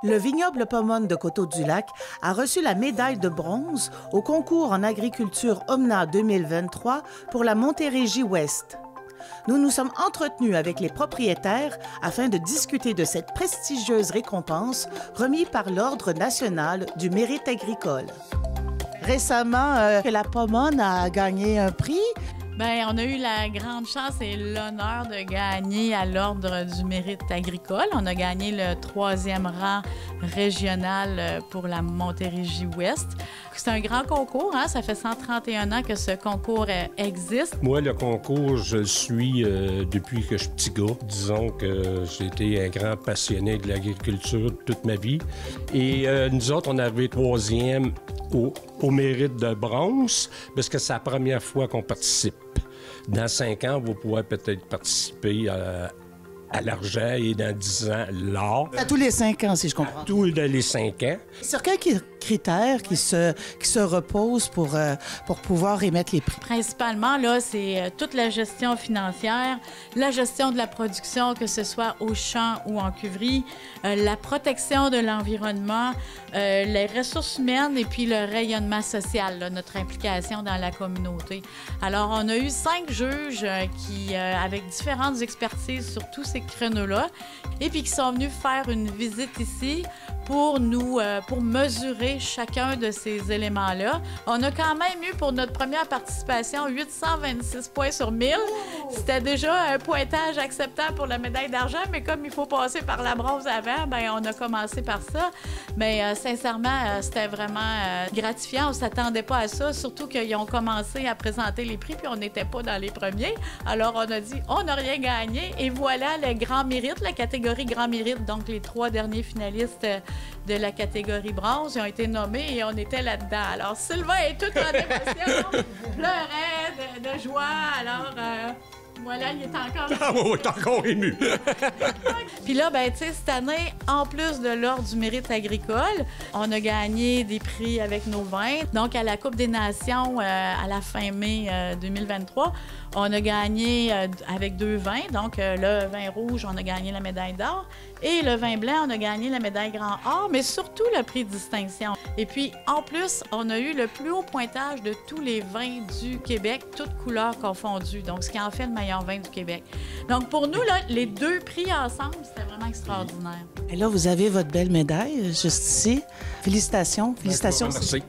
Le vignoble Pomone de Coteau-du-Lac a reçu la médaille de bronze au concours en agriculture Omna 2023 pour la Montérégie-Ouest. Nous nous sommes entretenus avec les propriétaires afin de discuter de cette prestigieuse récompense remise par l'Ordre national du mérite agricole. Récemment, la Pomone a gagné un prix. Bien, on a eu la grande chance et l'honneur de gagner à l'Ordre du mérite agricole. On a gagné le 3e rang régional pour la Montérégie-Ouest. C'est un grand concours, hein? Ça fait 131 ans que ce concours existe. Moi, le concours, je le suis depuis que je suis petit gars. Disons que j'ai été un grand passionné de l'agriculture toute ma vie. Et nous autres, on avait 3e au mérite de bronze, parce que c'est la première fois qu'on participe. Dans 5 ans, vous pourrez peut-être participer à l'argent et dans 10 ans, l'or. À tous les 5 ans, si je comprends. Tous les 5 ans. Sur quels critères qui se reposent pour pouvoir émettre les prix? Principalement, là, c'est toute la gestion financière, la gestion de la production, que ce soit au champ ou en cuverie, la protection de l'environnement, les ressources humaines et puis le rayonnement social, là, notre implication dans la communauté. Alors, on a eu 5 juges qui, avec différentes expertises sur tous ces créneaux-là, et puis qui sont venus faire une visite ici pour mesurer chacun de ces éléments-là. On a quand même eu, pour notre première participation, 826 points sur 1000. C'était déjà un pointage acceptable pour la médaille d'argent, mais comme il faut passer par la bronze avant, bien, on a commencé par ça. Mais sincèrement, c'était vraiment gratifiant. On ne s'attendait pas à ça, surtout qu'ils ont commencé à présenter les prix, puis on n'était pas dans les premiers. Alors, on a dit, on n'a rien gagné, et voilà le grand mérite, la catégorie grand mérite. Donc, les 3 derniers finalistes de la catégorie bronze, ils ont été nommés et on était là-dedans. Alors, Sylvain est tout en émotion, pleurait de joie. Alors, voilà, il est encore... Ah oui, il est encore ému. Puis là, ben, tu sais, cette année, en plus de l'Ordre du mérite agricole, on a gagné des prix avec nos vins. Donc, à la Coupe des Nations, à la fin mai 2023, on a gagné avec 2 vins. Donc, le vin rouge, on a gagné la médaille d'or. Et le vin blanc, on a gagné la médaille grand or, mais surtout le prix de distinction. Et puis, en plus, on a eu le plus haut pointage de tous les vins du Québec, toutes couleurs confondues. Donc, ce qui en fait le meilleur vin du Québec. Donc, pour nous, là, les 2 prix ensemble, c'était vraiment extraordinaire. Et là, vous avez votre belle médaille, juste ici. Félicitations. Félicitations. Merci.